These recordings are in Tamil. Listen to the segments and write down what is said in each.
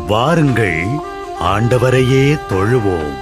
வாருங்கள், ஆண்டவரையே தொழுவோம்.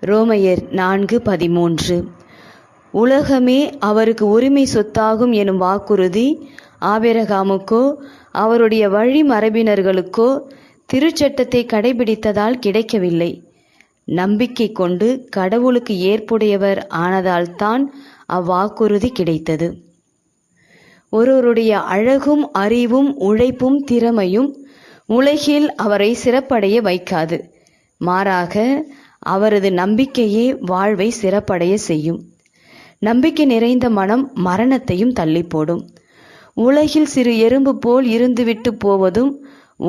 ரோமையர் 4:13. உலகமே அவருக்கு உரிமை சொத்தாகும் எனும் வாக்குறுதி ஆபிரகாமுக்கோ அவருடைய வழிமரபினர்களுக்கோ திருச்சட்டத்தை கடைபிடித்ததால் கிடைக்கவில்லை. நம்பிக்கை கொண்டு கடவுளுக்கு ஏற்புடையவர் ஆனதால்தான் அவ்வாக்குறுதி கிடைத்தது. ஒருவருடைய அழகும் அறிவும் உழைப்பும் திறமையும் உலகில் அவரை சிறப்படைய வைக்காது. மாறாக அவரது நம்பிக்கையே வாழ்வை சிறப்படைய செய்யும். நம்பிக்கை நிறைந்த மனம் மரணத்தையும் தள்ளி போடும். உலகில் சிறு எறும்பு போல் இருந்துவிட்டு போவதும்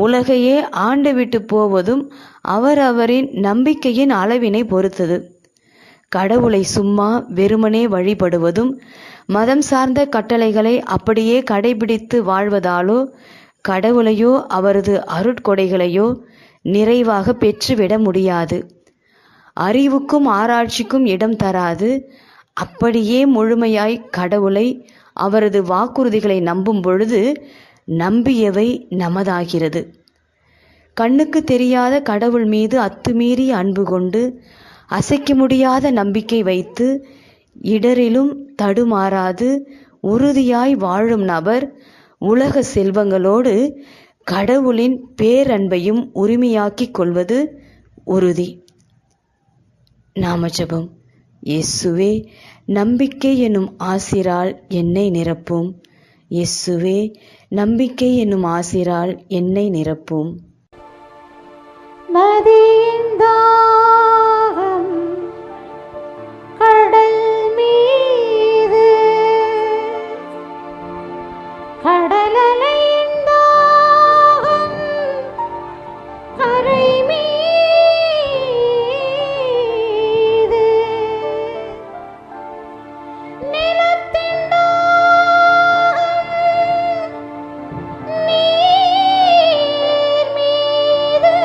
உலகையே ஆண்டுவிட்டு போவதும் அவரவரின் நம்பிக்கையின் அளவினை பொறுத்தது. கடவுளை சும்மா வெறுமனே வழிபடுவதும் மதம் சார்ந்த கட்டளைகளை அப்படியே கடைபிடித்து வாழ்வதாலோ கடவுளையோ அவரது அருட்கொடைகளையோ நிறைவாக பெற்றுவிட முடியாது. அறிவுக்கும் ஆராய்ச்சிக்கும் இடம் தராது. அப்படியே முழுமையாய் கடவுளை அவரது வாக்குறுதிகளை நம்பும் பொழுது நம்பியவை நமதாகிறது. கண்ணுக்கு தெரியாத கடவுள் மீது அத்துமீறி அன்பு கொண்டு அசைக்க முடியாத நம்பிக்கை வைத்து இடரிலும் தடுமாறாது உறுதியாய் வாழும் நபர் உலக செல்வங்களோடு கடவுளின் பேரன்பையும் உரிமையாக்கிக் கொள்வது உறுதி. நாம ஜெபம். இயேசுவே, நம்பிக்கை என்னும் ஆசிரால் என்னை நிரப்பும். இயேசுவே, நம்பிக்கை என்னும் ஆசிரால் என்னை நிரப்பும். நதியின் தாகம் கடல் மீது, கடலலையின் தாகம் கரை மீது, நிலத்தின் தாகம் நீர் மீது,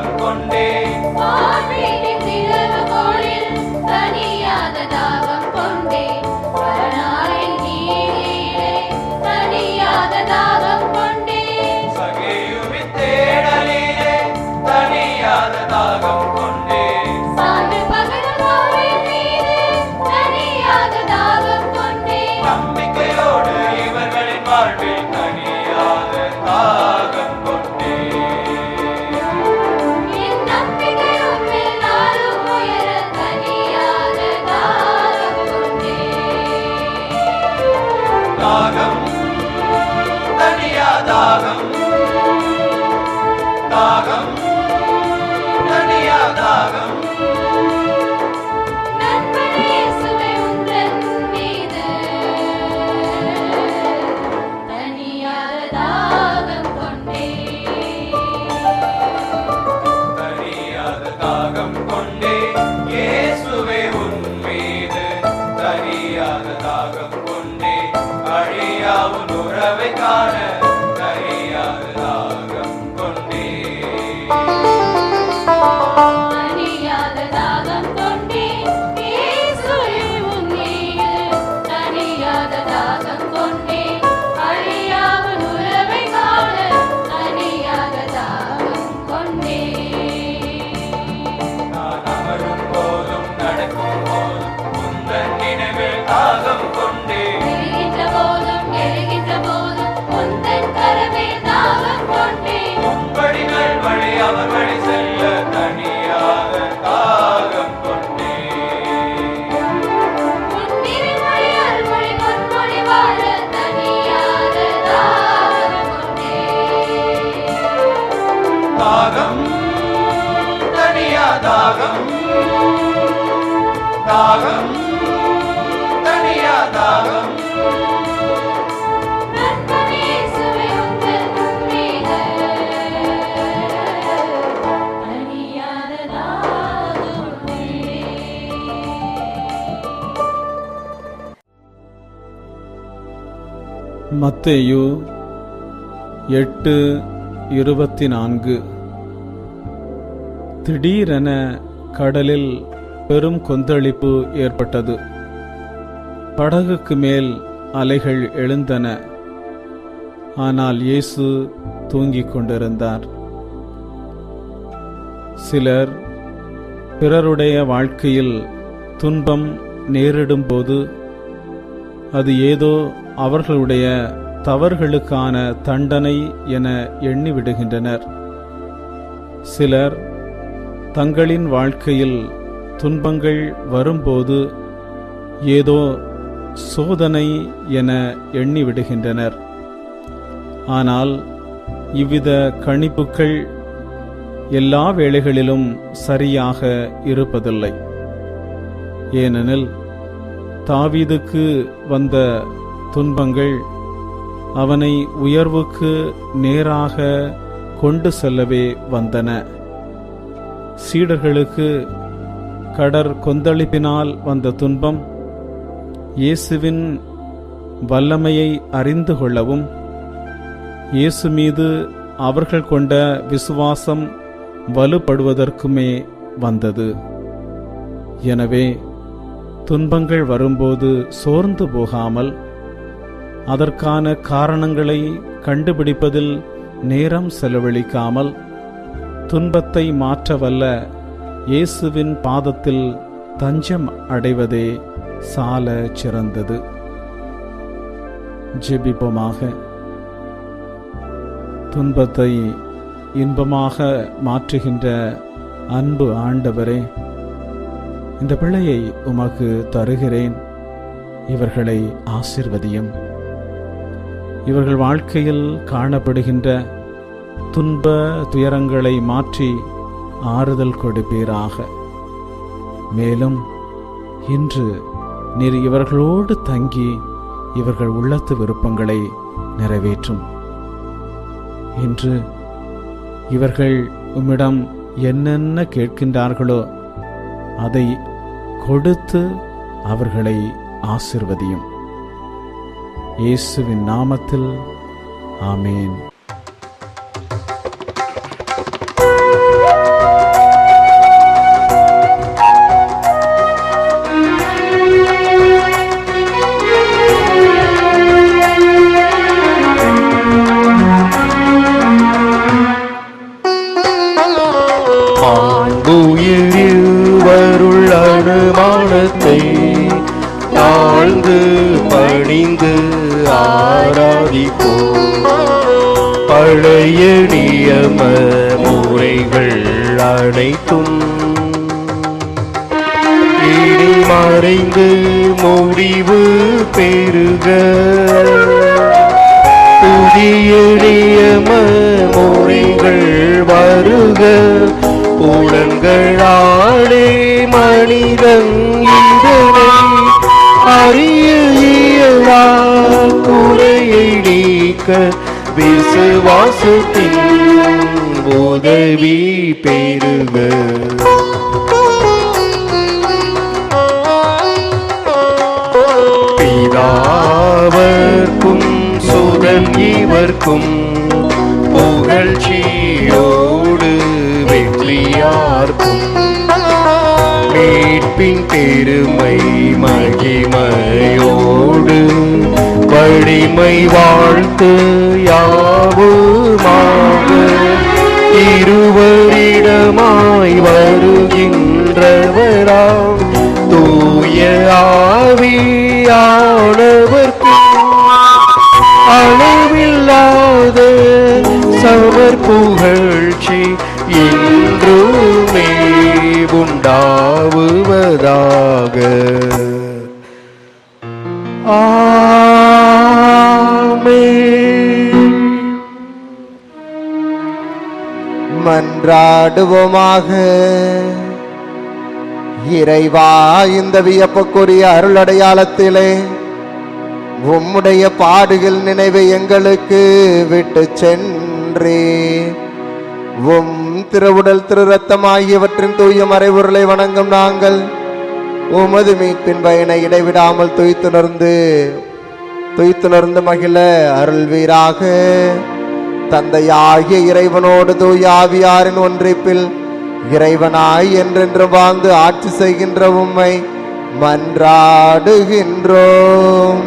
தாகம் கொண்டே வான்வீட்டின் திறவுகோலில் தணியாத தாகம் கொண்டே பரநாளின் நீரிலே தணியாத தாகம் கொண்டே சகேயுவின் தேடலிலே தணியாத தாகம் கொண்டே சான்று பகரும் வாழ்வின் மீது தணியாத தாகம் கொண்டே நம்பிக்கையோடு இவர்களின் வாழ்வில் தணியாத தாகம் கொண்டே என் நம்பிக்கை உன்மேல் நாளும் உயர தணியாத தாகம் கொண்டே தாகம் தணியா தாகம் தாகம் தணியா தாகம் நண்பனே இயேசுவே உந்தன் மீது தணியாத தாகம் கொண்டே தணியாத தாகம் கொண்டே இயேசுவே உன் மீது தணியாத தாகம் கொண்டே அழியா உன் உறவை காண தணியாத தாகம் கொண்டே தணியாத தாகம் கொண்டே இயேசுவே உன் மீது தணியாத தாகம் கொண்டே அழியாமல் உறவை காண தணியாத தாகம் கொண்டே நான் அமரும் போதும் நடக்கும் போதும் உந்தன் நினைவில் தாகம் கொண்டே எழுகின்ற போதும் உந்தன் கரமேல் தாகம் கொண்டே உம்படிகள் வழி அவர் வழி செல்ல தணியாத தாகம் கொண்டே உன் திருமொழி அருள்மொழி பொன்மொழி வாழ தணியாத தாகம் கொண்டே தாகம் தணியா தாகம் தாகம் தணியா தாகம் நண்பனே இயேசுவே உந்தன் மீது தணியாத தாகம் கொண்டே மத்தேயு 8:24. திடீரென கடலில் பெரும் கொந்தளிப்பு ஏற்பட்டது. படகுக்கு மேல் அலைகள் எழுந்தன. ஆனால் இயேசு தூங்கிக் கொண்டிருந்தார். சிலர் பிறருடைய வாழ்க்கையில் துன்பம் நேரிடும்போது அது ஏதோ அவர்களுடைய தவறுகளுக்கான தண்டனை என எண்ணிவிடுகின்றனர். சிலர் தங்களின் வாழ்க்கையில் துன்பங்கள் வரும்போது ஏதோ சோதனை என எண்ணிவிடுகின்றனர். ஆனால் இவ்வித கணிப்புகள் எல்லா வேளைகளிலும் சரியாக இருப்பதில்லை. ஏனெனில் தாவீதுக்கு வந்த துன்பங்கள் அவனை உயர்வுக்கு நேராக கொண்டு செல்லவே வந்தன. சீடர்களுக்கு கடற் கொந்தளிப்பினால் வந்த துன்பம் இயேசுவின் வல்லமையை அறிந்து கொள்ளவும், இயேசு மீது அவர்கள் கொண்ட விசுவாசம் வலுப்படுவதற்குமே வந்தது. எனவே துன்பங்கள் வரும்போது சோர்ந்து போகாமல், அதற்கான காரணங்களை கண்டுபிடிப்பதில் நேரம் செலவழிக்காமல், துன்பத்தை மாற்றவல்ல இயேசுவின் பாதத்தில் தஞ்சம் அடைவதே சால சிறந்தது. ஜெபிப்போமாக. துன்பத்தை இன்பமாக மாற்றுகின்ற அன்பு ஆண்டவரே, இந்த பிள்ளையை உமக்கு தருகிறேன். இவர்களை ஆசீர்வதியும். இவர்கள் வாழ்க்கையில் காணப்படுகின்ற துன்ப துயரங்களை மாற்றி ஆறுதல் கொடுப்பீராக. மேலும் இன்று நீர் இவர்களோடு தங்கி இவர்கள் உள்ளத்து விருப்பங்களை நிறைவேற்றும். இன்று இவர்கள் உம்மிடம் என்னென்ன கேட்கின்றார்களோ அதை கொடுத்து அவர்களை ஆசீர்வதியும். இயேசுவின் நாமத்தில் ஆமேன். மாண்புயிருவருள் அனுமானத்தை தாழ்ந்து பணிந்து ஆராதிப்போம். பழைய நியம முறைகள் அனைத்தும் இனி மறைந்து முடிவு பெறுக. புதிய நியம முறைகள் வருக. புலன்களாலே மனிதன் இதனை அறிய இயலா. குறையை நீக்க விசுவாசத்தின் உதவி பெறுக. பிதாவர்க்கும் சுதன் இவர்க்கும் புகழ்ச்சியோடு வெற்றியார்க்கும் மீட்பின் பெருமை மகிமையோடு வலிமை வாழ்த்து யாவுமாக இருவரிடமாய் வருகின்றவராம் தூய ஆவியானவர்க்கு அளவில்லாத சமர் புகழ்ச்சி என்றுமே உண்டாவுவதாக. ஆமென். மன்றாடுவோமாக. இறைவா, இந்த வியப்புக்குரிய அருளடையாளத்திலே உம்முடைய பாடுகள் நினைவை எங்களுக்கு விட்டு சென்றே. உம் திருவுடல் திரு ரத்தம் ஆகியவற்றின் தூய மறைபொருளை வணங்கும் நாங்கள் உமது மீட்பின் பயனை இடைவிடாமல் துய்த்துணர்ந்து மகிழ அருள்வீராக. தந்தையாகிய இறைவனோடு தூய ஆவியாரின் ஒன்றிப்பில் இறைவனாய் என்றென்று வாழ்ந்து ஆட்சி செய்கின்ற உம்மை மன்றாடுகின்றோம்.